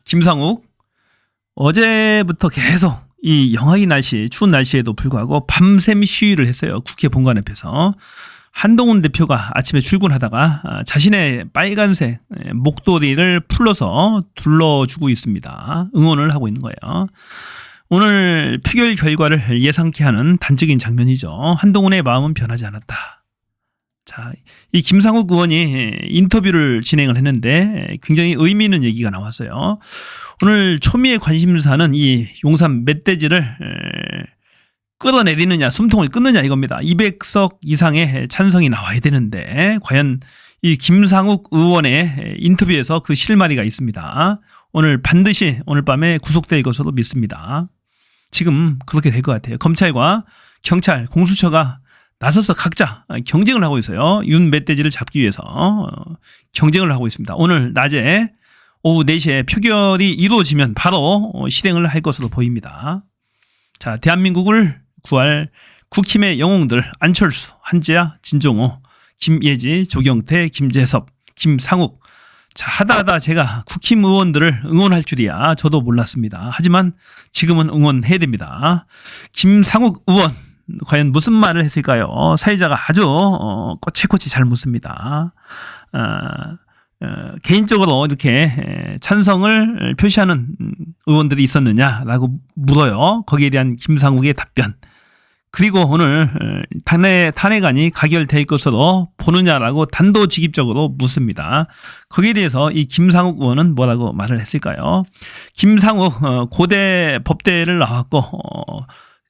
김상욱 어제부터 계속 이 영하기 날씨, 추운 날씨에도 불구하고 밤샘 시위를 했어요. 국회 본관 앞에서. 한동훈 대표가 아침에 출근하다가 자신의 빨간색 목도리를 풀러서 둘러주고 있습니다. 응원을 하고 있는 거예요. 오늘 표결 결과를 예상케 하는 단적인 장면이죠. 한동훈의 마음은 변하지 않았다. 자, 이 김상욱 의원이 인터뷰를 진행을 했는데 굉장히 의미 있는 얘기가 나왔어요. 오늘 초미의 관심사는 이 용산 멧돼지를 끌어내리느냐, 숨통을 끊느냐 이겁니다. 200석 이상의 찬성이 나와야 되는데 과연 이 김상욱 의원의 인터뷰에서 그 실마리가 있습니다. 오늘 반드시 오늘 밤에 구속될 것으로 믿습니다. 지금 그렇게 될 것 같아요. 검찰과 경찰, 공수처가 나서서 각자 경쟁을 하고 있어요. 윤 멧돼지를 잡기 위해서 경쟁을 하고 있습니다. 오늘 낮에 오후 4시에 표결이 이루어지면 바로 실행을 할 것으로 보입니다. 자, 대한민국을 구할 국힘의 영웅들 안철수, 한지아, 진종호, 김예지, 조경태, 김재섭, 김상욱. 자, 하다 제가 국힘 의원들을 응원할 줄이야 저도 몰랐습니다. 하지만 지금은 응원해야 됩니다. 김상욱 의원 과연 무슨 말을 했을까요? 사회자가 아주 꼬치꼬치 잘 묻습니다. 개인적으로 이렇게 찬성을 표시하는 의원들이 있었느냐라고 물어요. 거기에 대한 김상욱의 답변. 그리고 오늘 탄핵안이 가결될 것으로 보느냐라고 단도직입적으로 묻습니다. 거기에 대해서 이 김상욱 의원은 뭐라고 말을 했을까요? 김상욱 고대 법대를 나왔고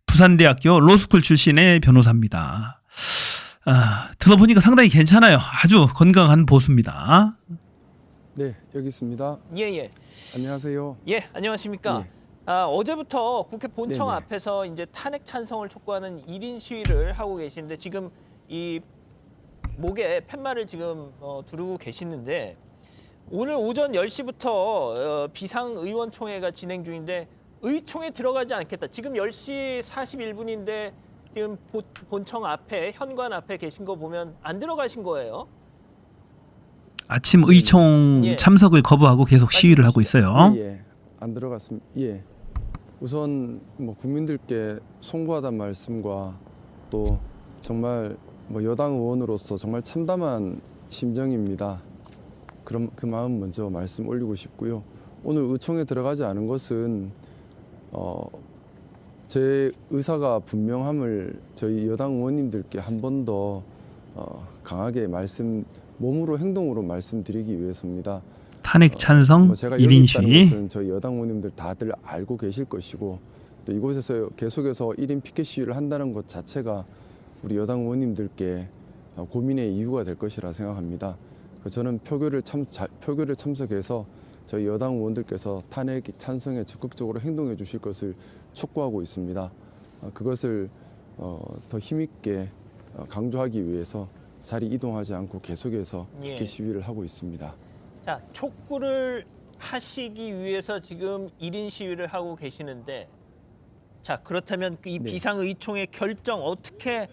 부산대학교 로스쿨 출신의 변호사입니다. 들어보니까 상당히 괜찮아요. 아주 건강한 보수입니다. 네, 여기 있습니다. 예. 안녕하세요. 예, 안녕하십니까. 네. 어제부터 국회 본청 네네. 앞에서 이제 탄핵 찬성을 촉구하는 1인 시위를 하고 계시는데 지금 이 목에 팻말을 지금 두르고 계시는데 오늘 오전 10시부터 비상의원총회가 진행 중인데 의총에 들어가지 않겠다. 지금 10시 41분인데 지금 본청 앞에 현관 앞에 계신 거 보면 안 들어가신 거예요. 아침 의총 예. 참석을 거부하고 계속 시위를 하고 있어요. 예, 안 들어갔습니다. 예. 우선 뭐 국민들께 송구하다는 말씀과 또 정말 뭐 여당 의원으로서 정말 참담한 심정입니다. 그럼 그 마음 먼저 말씀 올리고 싶고요. 오늘 의총에 들어가지 않은 것은 제 의사가 분명함을 저희 여당 의원님들께 한 번 더 강하게 몸으로 행동으로 말씀드리기 위해서입니다. 탄핵 찬성 제가 1인 여기 있다는 시위. 것은 저희 여당 의원님들 다들 알고 계실 것이고 또 이곳에서 계속해서 1인 피켓 시위를 한다는 것 자체가 우리 여당 의원님들께 고민의 이유가 될 것이라 생각합니다. 저는 표결을 참석해서 저희 여당 의원들께서 탄핵 찬성에 적극적으로 행동해 주실 것을 촉구하고 있습니다. 그것을 더 힘있게 강조하기 위해서 자리 이동하지 않고 계속해서 피켓 시위를 하고 있습니다. 자, 촉구를 하시기 위해서 지금 1인 시위를 하고 계시는데 자, 그렇다면 이 네. 비상의총의 결정 어떻게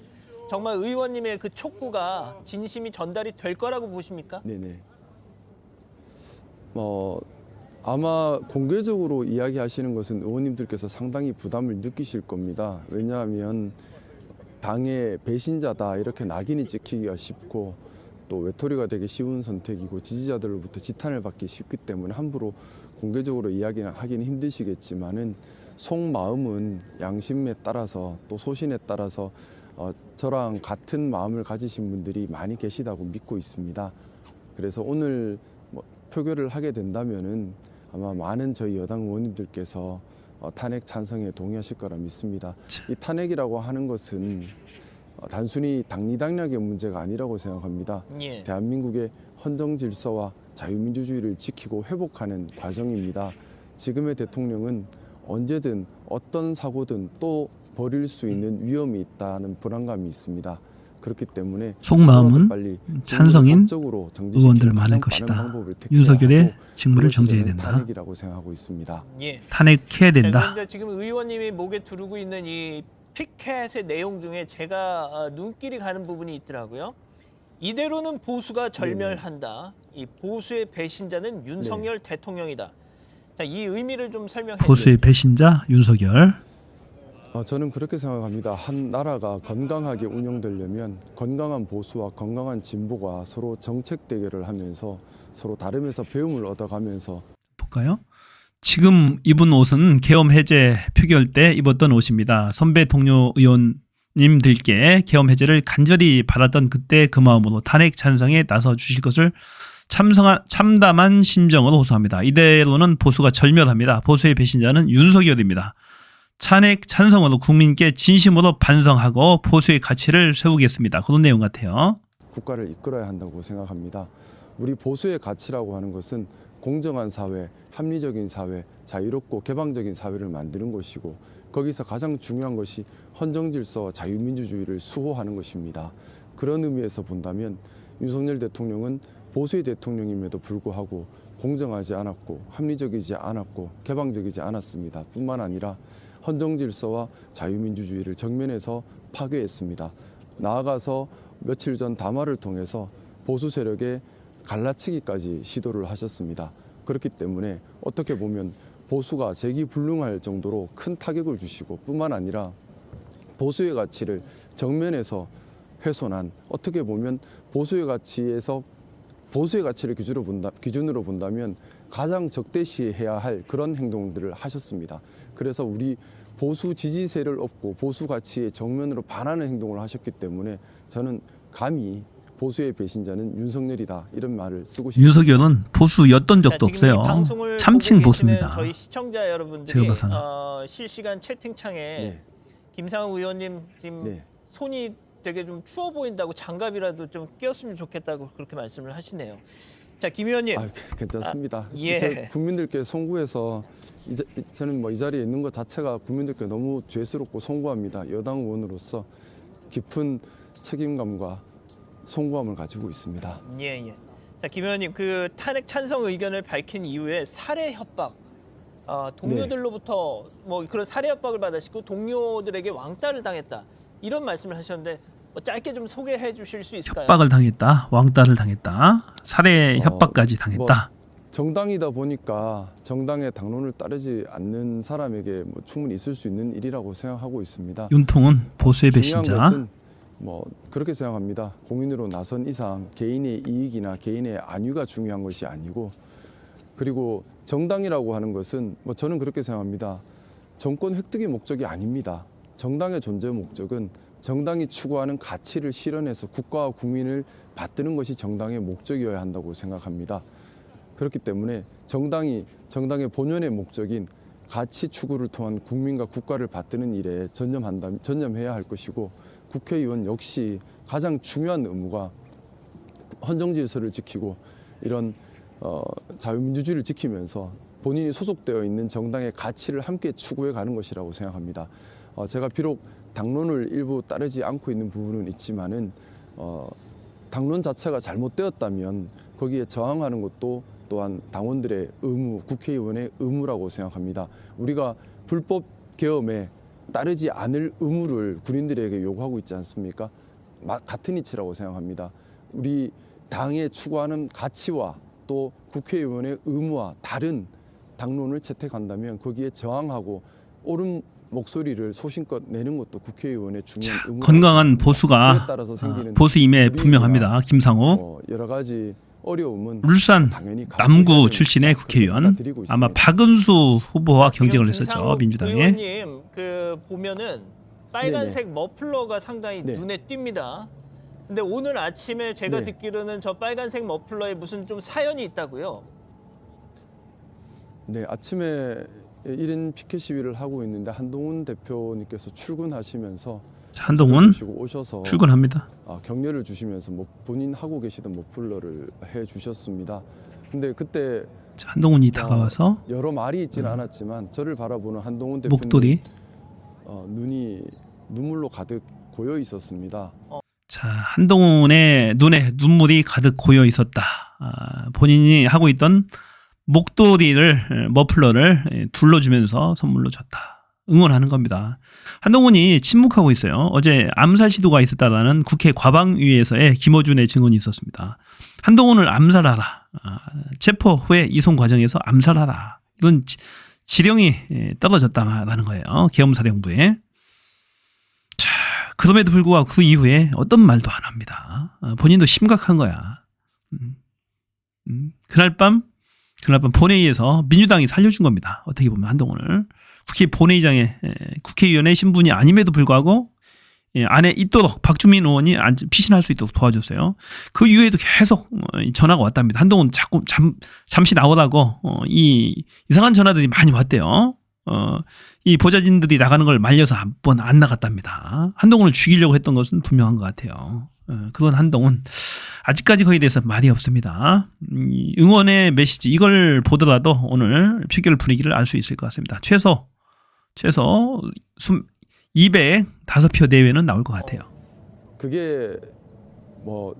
정말 의원님의 그 촉구가 진심이 전달이 될 거라고 보십니까? 네네. 아마 공개적으로 이야기하시는 것은 의원님들께서 상당히 부담을 느끼실 겁니다. 왜냐하면 당의 배신자다 이렇게 낙인이 찍히기가 쉽고 또 외톨이가 되기 쉬운 선택이고 지지자들로부터 지탄을 받기 쉽기 때문에 함부로 공개적으로 이야기는 하기는 힘드시겠지만은 속마음은 양심에 따라서 또 소신에 따라서 저랑 같은 마음을 가지신 분들이 많이 계시다고 믿고 있습니다. 그래서 오늘 표결을 하게 된다면은 아마 많은 저희 여당 의원님들께서 탄핵 찬성에 동의하실 거라 믿습니다. 이 탄핵이라고 하는 것은 단순히 당리당략의 문제가 아니라고 생각합니다. 예. 대한민국의 헌정 질서와 자유민주주의를 지키고 회복하는 과정입니다. 지금의 대통령은 언제든 어떤 사고든 또 벌일 수 있는 위험이 있다는 불안감이 있습니다. 그렇기 때문에 속마음은 빨리 찬성인 법적으로 의원들 많을 것이다. 윤석열의 직무를 정지해야 된다. 탄핵이라고 생각하고 있습니다. 예. 탄핵해야 된다. 그런데 지금 의원님이 목에 두르고 있는 이 피켓의 내용 중에 제가 눈길이 가는 부분이 있더라고요. 이대로는 보수가 절멸한다. 이 보수의 배신자는 윤석열 대통령이다. 자, 이 의미를 좀 설명해 보수의 주시죠. 배신자 윤석열. 저는 그렇게 생각합니다. 한 나라가 건강하게 운영되려면 건강한 보수와 건강한 진보가 서로 정책 대결을 하면서 서로 다름에서 배움을 얻어가면서 볼까요? 지금 입은 옷은 계엄 해제 표결 때 입었던 옷입니다. 선배 동료 의원님들께 계엄 해제를 간절히 바랐던 그때 그 마음으로 탄핵 찬성에 나서 주실 것을 참담한 심정으로 호소합니다. 이대로는 보수가 절멸합니다. 보수의 배신자는 윤석열입니다. 탄핵 찬성으로 국민께 진심으로 반성하고 보수의 가치를 세우겠습니다. 그런 내용 같아요. 국가를 이끌어야 한다고 생각합니다. 우리 보수의 가치라고 하는 것은 공정한 사회, 합리적인 사회, 자유롭고 개방적인 사회를 만드는 것이고 거기서 가장 중요한 것이 헌정질서와 자유민주주의를 수호하는 것입니다. 그런 의미에서 본다면 윤석열 대통령은 보수의 대통령임에도 불구하고 공정하지 않았고 합리적이지 않았고 개방적이지 않았습니다. 뿐만 아니라 헌정질서와 자유민주주의를 정면에서 파괴했습니다. 나아가서 며칠 전 담화를 통해서 보수 세력의 갈라치기까지 시도를 하셨습니다. 그렇기 때문에 어떻게 보면 보수가 재기불능할 정도로 큰 타격을 주시고 뿐만 아니라 보수의 가치를 정면에서 훼손한 어떻게 보면 보수의 가치를 기준으로 본다면 가장 적대시해야 할 그런 행동들을 하셨습니다. 그래서 우리 보수 지지세를 얻고 보수 가치에 정면으로 반하는 행동을 하셨기 때문에 저는 감히 보수의 배신자는 윤석열이다 이런 말을 쓰고 싶습니다. 윤석열은 보수였던 적도 자, 지금 이 없어요. 방송을 참칭 보고 보수입니다. 계시는 저희 시청자 여러분들이 제가 봐서는. 실시간 채팅창에 네. 김상우 의원님 지금 네. 손이 되게 좀 추워 보인다고 장갑이라도 좀 끼웠으면 좋겠다고 그렇게 말씀을 하시네요. 자, 김 의원님. 괜찮습니다. 예. 저 국민들께 송구해서 저는 이 자리에 있는 것 자체가 국민들께 너무 죄스럽고 송구합니다. 여당 의원으로서 깊은 책임감과 송구함을 가지고 있습니다. 예, 예. 자, 김 의원님, 그 탄핵 찬성 의견을 밝힌 이후에 살해 협박, 동료들로부터 뭐 그런 살해 협박을 받으시고 동료들에게 왕따를 당했다 이런 말씀을 하셨는데 짧게 좀 소개해 주실 수 있을까요? 협박을 당했다, 왕따를 당했다, 살해 협박까지 당했다. 정당이다 보니까 정당의 당론을 따르지 않는 사람에게 충분히 있을 수 있는 일이라고 생각하고 있습니다. 윤통은 보수의 중요한 배신자. 것은 그렇게 생각합니다. 공인으로 나선 이상 개인의 이익이나 개인의 안위가 중요한 것이 아니고 그리고 정당이라고 하는 것은 저는 그렇게 생각합니다. 정권 획득의 목적이 아닙니다. 정당의 존재 목적은 정당이 추구하는 가치를 실현해서 국가와 국민을 받드는 것이 정당의 목적이어야 한다고 생각합니다. 그렇기 때문에 정당의 본연의 목적인 가치 추구를 통한 국민과 국가를 받드는 일에 전념해야 할 것이고 국회의원 역시 가장 중요한 의무가 헌정질서를 지키고 이런 자유민주주의를 지키면서 본인이 소속되어 있는 정당의 가치를 함께 추구해 가는 것이라고 생각합니다. 제가 비록 당론을 일부 따르지 않고 있는 부분은 있지만은 당론 자체가 잘못되었다면 거기에 저항하는 것도 또한 당원들의 의무, 국회의원의 의무라고 생각합니다. 우리가 불법 계엄에 따르지 않을 의무를 군인들에게 요구하고 있지 않습니까? 같은 이치라고 생각합니다. 우리 당에 추구하는 가치와 또 국회의원의 의무와 다른 당론을 채택한다면 거기에 저항하고 옳은 목소리를 소신껏 내는 것도 국회의원의 중요한 의무입니다. 건강한 보수가 따라서 생기는 보수임에 분명합니다. 김상우. 여러 가지 어려움은 울산 당연히 남구 출신의 국회의원, 아마 박은수 후보와 지금 경쟁을 했었죠. 김상욱 민주당에. 의원님 보면은 빨간색 머플러가 상당히 네. 눈에 띕니다. 근데 오늘 아침에 제가 네. 듣기로는 저 빨간색 머플러에 무슨 좀 사연이 있다고요? 네, 아침에 1인 피켓 시위를 하고 있는데 한동훈 대표님께서 출근하시면서 한동훈 오셔서 출근합니다. 격려를 주시면서 본인 하고 계시던 머플러를 해 주셨습니다. 근데 그때 한동훈이 다가와서 여러 말이 있지는 않았지만 저를 바라보는 한동훈 대표님 목도리. 눈이 눈물로 가득 고여 있었습니다. 자, 한동훈의 눈에 눈물이 가득 고여 있었다. 본인이 하고 있던 목도리를, 머플러를 둘러주면서 선물로 줬다. 응원하는 겁니다. 한동훈이 침묵하고 있어요. 어제 암살 시도가 있었다라는 국회 과방위에서의 김어준의 증언이 있었습니다. 한동훈을 암살하라. 체포 후에 이송 과정에서 암살하라. 이건 지령이 떨어졌다라는 거예요. 계엄사령부에. 자, 그럼에도 불구하고 그 이후에 어떤 말도 안 합니다. 본인도 심각한 거야. 그날 밤 본회의에서 민주당이 살려준 겁니다. 어떻게 보면 한동훈을 국회 본회의장에 국회의원의 신분이 아님에도 불구하고 안에 있도록 박주민 의원이 피신할 수 있도록 도와줬어요. 그 이후에도 계속 전화가 왔답니다. 한동훈 자꾸 잠시 나오라고 이 이상한 전화들이 많이 왔대요. 이 보좌진들이 나가는 걸 말려서 한 번 안 나갔답니다. 한동훈을 죽이려고 했던 것은 분명한 것 같아요. 그건 한동훈 아직까지 거기에 대해서 말이 없습니다. 응원의 메시지 이걸 보더라도 오늘 표결 분위기를 알 수 있을 것 같습니다. 최소 205표 내외는 나올 것 같아요. 그게 뭐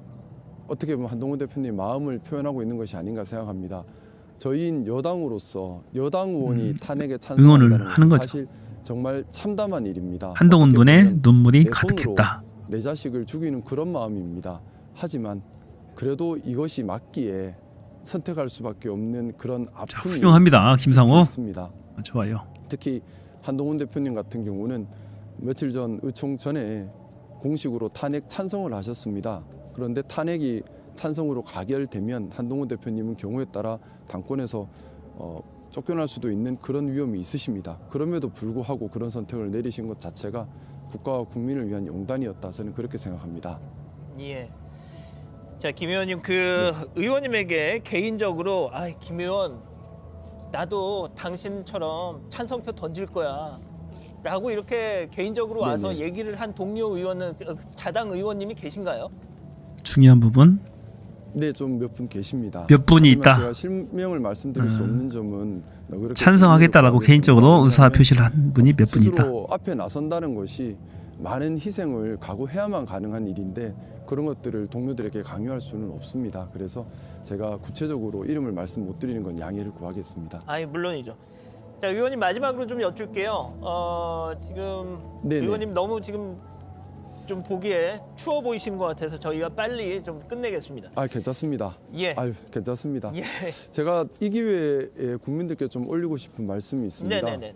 어떻게 보면 한동훈 대표님 마음을 표현하고 있는 것이 아닌가 생각합니다. 저희인 여당으로서 여당 의원이 탄핵에 응원을 찬성한다는 하는 것은 거죠. 사실 정말 참담한 일입니다. 한동훈 어떻게 눈에 보면 눈물이 내 가득했다. 손으로 내 자식을 죽이는 그런 마음입니다. 하지만 그래도 이것이 맞기에 선택할 수밖에 없는 그런 자, 아픔이 훌륭합니다. 김상우. 있습니다. 좋아요. 특히 한동훈 대표님 같은 경우는 며칠 전 의총 전에 공식으로 탄핵 찬성을 하셨습니다. 그런데 탄핵이 찬성으로 가결되면 한동훈 대표님은 경우에 따라 당권에서 쫓겨날 수도 있는 그런 위험이 있으십니다. 그럼에도 불구하고 그런 선택을 내리신 것 자체가 국가와 국민을 위한 용단이었다. 저는 그렇게 생각합니다. 예. 자, 김 의원님 의원님에게 개인적으로 김 의원 나도 당신처럼 찬성표 던질 거야. 라고 이렇게 개인적으로 와서 네네. 얘기를 한 동료 의원은 자당 의원님이 계신가요? 중요한 부분 네, 좀 몇 분 계십니다. 몇 분이 하지만 있다. 제가 실명을 말씀드릴 수 없는 점은 그렇게 찬성하겠다라고 드리도록 개인적으로 하겠습니다. 의사 표시를 한 분이 몇 분 있다. 스스로 앞에 나선다는 것이 많은 희생을 각오해야만 가능한 일인데 그런 것들을 동료들에게 강요할 수는 없습니다. 그래서 제가 구체적으로 이름을 말씀 못 드리는 건 양해를 구하겠습니다. 물론이죠. 자, 의원님 마지막으로 좀 여쭐게요. 지금 네네. 의원님 너무 지금 좀 보기에 추워 보이시는 것 같아서 저희가 빨리 좀 끝내겠습니다. 괜찮습니다. 예. 괜찮습니다. 예. 제가 이 기회에 국민들께 좀 올리고 싶은 말씀이 있습니다. 네네네.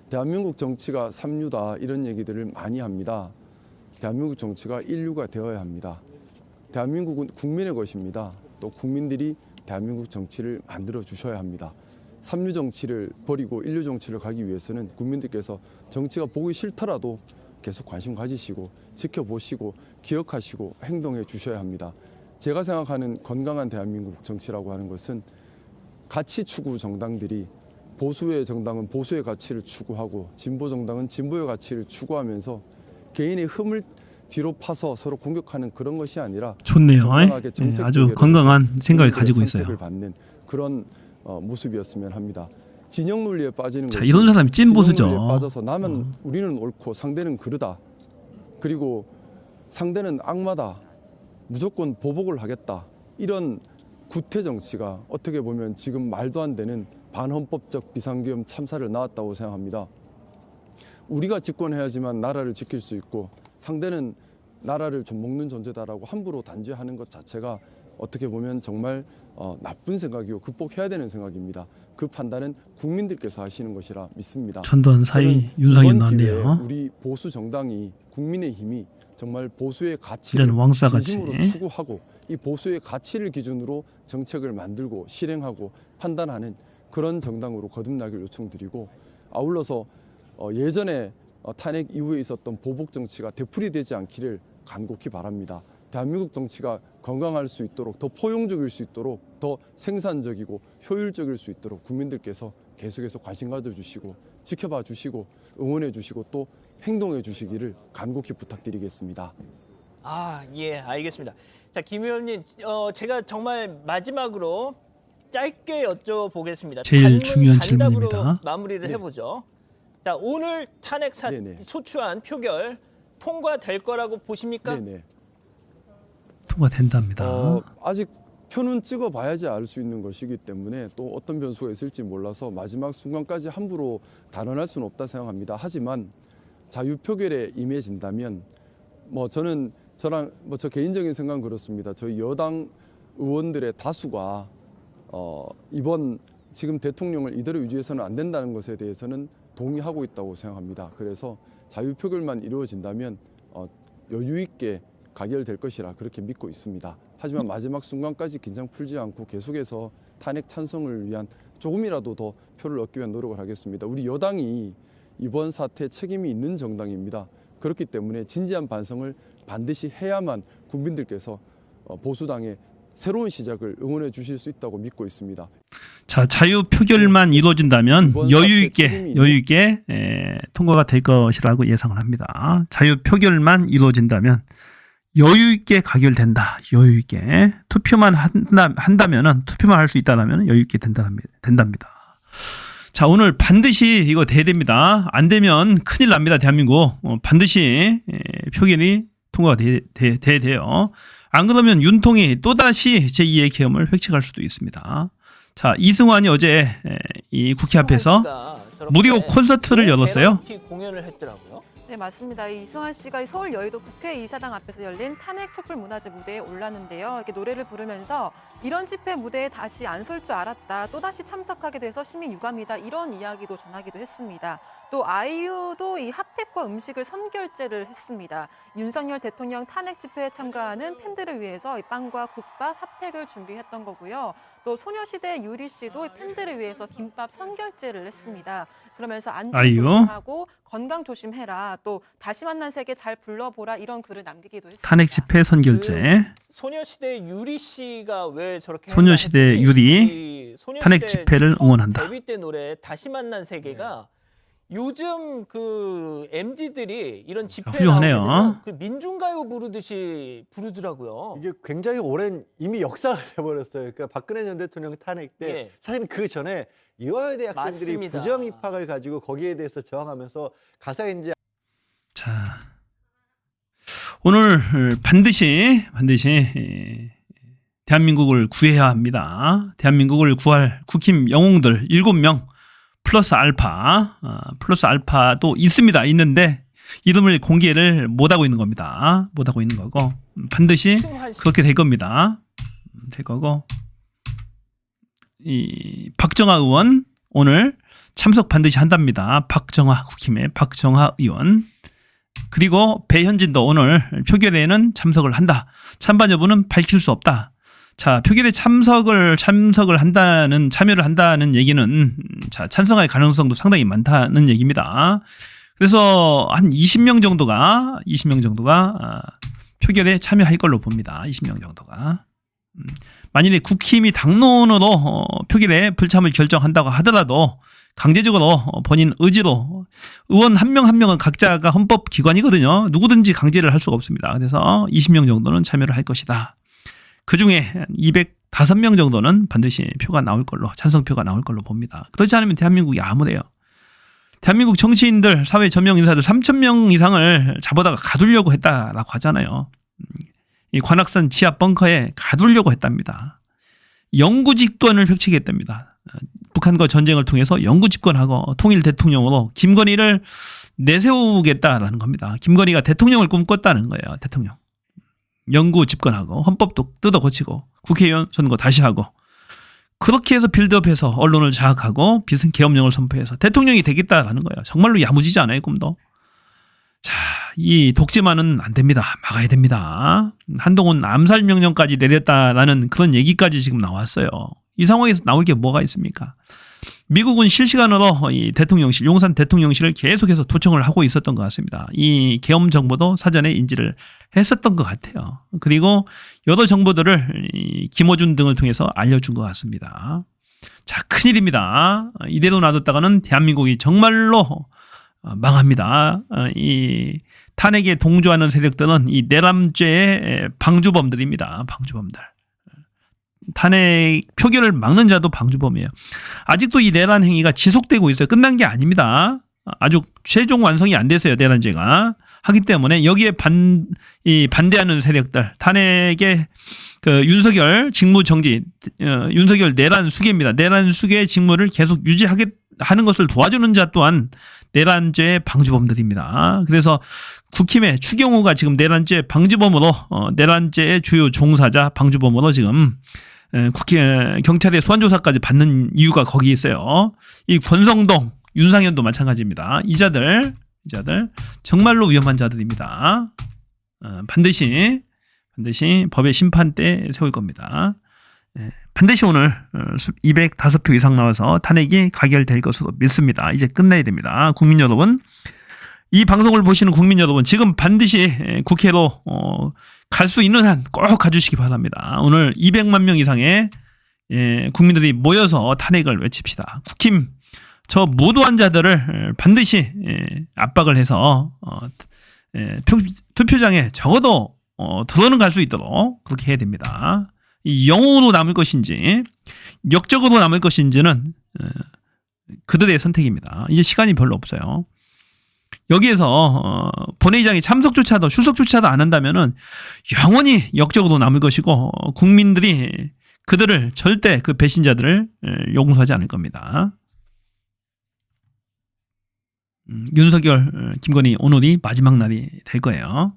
대한민국 정치가 삼류다 이런 얘기들을 많이 합니다. 대한민국 정치가 인류가 되어야 합니다. 대한민국은 국민의 것입니다. 또 국민들이 대한민국 정치를 만들어 주셔야 합니다. 삼류 정치를 버리고 인류 정치를 가기 위해서는 국민들께서 정치가 보기 싫더라도 계속 관심 가지시고 지켜보시고 기억하시고 행동해 주셔야 합니다. 제가 생각하는 건강한 대한민국 정치라고 하는 것은 가치 추구 정당들이 보수의 정당은 보수의 가치를 추구하고 진보 정당은 진보의 가치를 추구하면서 개인의 흠을 뒤로 파서 서로 공격하는 그런 것이 아니라 좋네요. 정당하게 예, 정책 아주 대결을 건강한 해서 생각을 국민들의 가지고 있어요. 선택을 받는 그런 모습이었으면 합니다. 진영 논리에 빠지는 자, 것이 이런 사람이 찐 보수죠. 진영 논리에 빠져서 나는 우리는 옳고 상대는 그르다. 그리고 상대는 악마다. 무조건 보복을 하겠다. 이런 구태 정치가 어떻게 보면 지금 말도 안 되는 반헌법적 비상계엄 참사를 낳았다고 생각합니다. 우리가 집권해야지만 나라를 지킬 수 있고 상대는 나라를 좀 먹는 존재다라고 함부로 단죄하는 것 자체가 어떻게 보면 정말 나쁜 생각이고 극복해야 되는 생각입니다. 그 판단은 국민들께서 하시는 것이라 믿습니다. 전두환 사이 저는 윤석열 이번 기회에 나왔네요. 우리 보수 정당이 국민의힘이 정말 보수의 가치를 이제는 왕싸같이. 진심으로 추구하고 이 보수의 가치를 기준으로 정책을 만들고 실행하고 판단하는 그런 정당으로 거듭나길 요청드리고 아울러서 예전에 탄핵 이후에 있었던 보복 정치가 되풀이되지 않기를 간곡히 바랍니다. 대한민국 정치가 건강할 수 있도록 더 포용적일 수 있도록 더 생산적이고 효율적일 수 있도록 국민들께서 계속해서 관심 가져주시고 지켜봐 주시고 응원해 주시고 또 행동해 주시기를 간곡히 부탁드리겠습니다. 예, 알겠습니다. 자, 김 의원님, 제가 정말 마지막으로 짧게 여쭤보겠습니다. 제일 중요한 단답으로 질문입니다. 마무리를 네. 해보죠. 자, 오늘 탄핵 네네. 소추안 표결 통과될 거라고 보십니까? 네네. 통과된답니다. 아직 표는 찍어봐야지 알 수 있는 것이기 때문에 또 어떤 변수가 있을지 몰라서 마지막 순간까지 함부로 단언할 수는 없다 생각합니다. 하지만 자유표결에 임해진다면 저는 저 개인적인 생각은 그렇습니다. 저희 여당 의원들의 다수가 이번 지금 대통령을 이대로 유지해서는 안 된다는 것에 대해서는 동의하고 있다고 생각합니다. 그래서 자유표결만 이루어진다면 여유 있게 가결될 것이라 그렇게 믿고 있습니다. 하지만 마지막 순간까지 긴장 풀지 않고 계속해서 탄핵 찬성을 위한 조금이라도 더 표를 얻기 위한 노력을 하겠습니다. 우리 여당이 이번 사태에 책임이 있는 정당입니다. 그렇기 때문에 진지한 반성을 반드시 해야만 국민들께서 보수당의 새로운 시작을 응원해 주실 수 있다고 믿고 있습니다. 자, 자유 표결만 이루어진다면 여유 있게 통과가 될 것이라고 예상을 합니다. 자유 표결만 이루어진다면 여유 있게 가결된다. 여유 있게 투표만 한다면은 투표만 할 수 있다라면 여유 있게 된답니다. 자, 오늘 반드시 이거 돼야 됩니다. 안 되면 큰일 납니다. 대한민국 반드시 표결이 통과가 돼야 돼요. 안 그러면 윤통이 또다시 제2의 계엄을 획책할 수도 있습니다. 자, 이승환이 어제 이 국회 앞에서 무료 콘서트를 열었어요. 공연을 했더라고요. 네, 맞습니다. 이승환 씨가 서울 여의도 국회의사당 앞에서 열린 탄핵 촛불 문화제 무대에 올랐는데요. 이렇게 노래를 부르면서 이런 집회 무대에 다시 안 설 줄 알았다. 또다시 참석하게 돼서 심히 유감이다. 이런 이야기도 전하기도 했습니다. 또 아이유도 이 핫팩과 음식을 선결제를 했습니다. 윤석열 대통령 탄핵 집회에 참가하는 팬들을 위해서 이 빵과 국밥, 핫팩을 준비했던 거고요. 또 소녀시대 유리 씨도 팬들을 위해서 김밥 선결제를 했습니다. 그러면서 안전 조심하고 건강 조심해라. 또 다시 만난 세계 잘 불러보라. 이런 글을 남기기도 했습니다. 탄핵 집회 선결제. 소녀시대 유리 씨가 왜 저렇게 소녀시대 유리 탄핵 집회를 응원한다. 데뷔 때 노래 다시 만난 세계가 요즘 그 MZ들이 이런 집회에 나오면 그 민중가요 부르듯이 부르더라고요. 이게 굉장히 오랜 이미 역사가 돼버렸어요. 그러니까 박근혜 전 대통령 탄핵 때 사실은 그 전에 이화여대 학생들이 맞습니다. 부정 입학을 가지고 거기에 대해서 저항하면서 가사에 이제 자, 오늘 반드시 대한민국을 구해야 합니다. 대한민국을 구할 국힘 영웅들 7명 플러스 알파도 있습니다. 있는데 이름을 공개를 못하고 있는 겁니다. 못하고 있는 거고 반드시 그렇게 될 겁니다. 될 거고 이 박정아 의원 오늘 참석 반드시 한답니다. 박정아 국힘의 박정아 의원 그리고 배현진도 오늘 표결에는 참석을 한다. 찬반 여부는 밝힐 수 없다. 자, 표결에 참여를 한다는 얘기는 자, 찬성할 가능성도 상당히 많다는 얘기입니다. 그래서 한 20명 정도가 표결에 참여할 걸로 봅니다. 20명 정도가. 만일에 국힘이 당론으로 표결에 불참을 결정한다고 하더라도 강제적으로 본인 의지로 의원 한 명 한 명은 각자가 헌법기관이거든요. 누구든지 강제를 할 수가 없습니다. 그래서 20명 정도는 참여를 할 것이다. 그중에 205명 정도는 반드시 표가 나올 걸로 찬성표가 나올 걸로 봅니다. 그렇지 않으면 대한민국이 암울해요. 대한민국 정치인들 사회 전명 인사들 3,000명 이상을 잡아다가 가두려고 했다라고 하잖아요. 이 관악산 지하 벙커에 가두려고 했답니다. 영구 집권을 획책했답니다. 북한과 전쟁을 통해서 영구 집권하고 통일 대통령으로 김건희를 내세우겠다라는 겁니다. 김건희가 대통령을 꿈꿨다는 거예요. 대통령. 영구 집권하고 헌법도 뜯어 고치고 국회의원 선거 다시 하고 그렇게 해서 빌드업해서 언론을 장악하고 비상계엄령을 선포해서 대통령이 되겠다라는 거예요. 정말로 야무지지 않아요, 꿈도. 자, 이 독재만은 안 됩니다. 막아야 됩니다. 한동훈 암살 명령까지 내렸다라는 그런 얘기까지 지금 나왔어요. 이 상황에서 나올 게 뭐가 있습니까? 미국은 실시간으로 이 대통령실, 용산 대통령실을 계속해서 도청을 하고 있었던 것 같습니다. 이 계엄 정보도 사전에 인지를 했었던 것 같아요. 그리고 여러 정보들을 이 김어준 등을 통해서 알려준 것 같습니다. 자, 큰일입니다. 이대로 놔뒀다가는 대한민국이 정말로 망합니다. 이 탄핵에 동조하는 세력들은 이 내람죄의 방주범들입니다. 방주범들. 탄핵 표결을 막는 자도 방주범이에요. 아직도 이 내란 행위가 지속되고 있어요. 끝난 게 아닙니다. 아주 최종 완성이 안 됐어요. 내란죄가. 하기 때문에 여기에 반대하는 세력들 탄핵의 그 윤석열 직무 정지, 윤석열 내란 수괴입니다. 내란 수괴 직무를 계속 유지하게 하는 것을 도와주는 자 또한 내란죄 방주범들입니다. 그래서 국힘의 추경호가 지금 내란죄 방주범으로 내란죄의 주요 종사자 방주범으로 지금 국회 경찰의 소환 조사까지 받는 이유가 거기에 있어요. 이 권성동, 윤상현도 마찬가지입니다. 이자들 정말로 위험한 자들입니다. 반드시 법의 심판대 세울 겁니다. 반드시 오늘 205표 이상 나와서 탄핵이 가결될 것으로 믿습니다. 이제 끝내야 됩니다. 국민 여러분, 이 방송을 보시는 국민 여러분, 지금 반드시 국회로 갈 수 있는 한 꼭 가주시기 바랍니다. 오늘 200만 명 이상의 국민들이 모여서 탄핵을 외칩시다. 국힘 저 무도한 자들을 반드시 압박을 해서 투표장에 적어도 들어는 갈 수 있도록 그렇게 해야 됩니다. 이 영웅으로 남을 것인지 역적으로 남을 것인지는 그들의 선택입니다. 이제 시간이 별로 없어요. 여기에서 본회의장에 참석조차도 출석조차도 안 한다면은 영원히 역적으로 남을 것이고 국민들이 그들을 절대 그 배신자들을 용서하지 않을 겁니다. 윤석열, 김건희 오늘이 마지막 날이 될 거예요.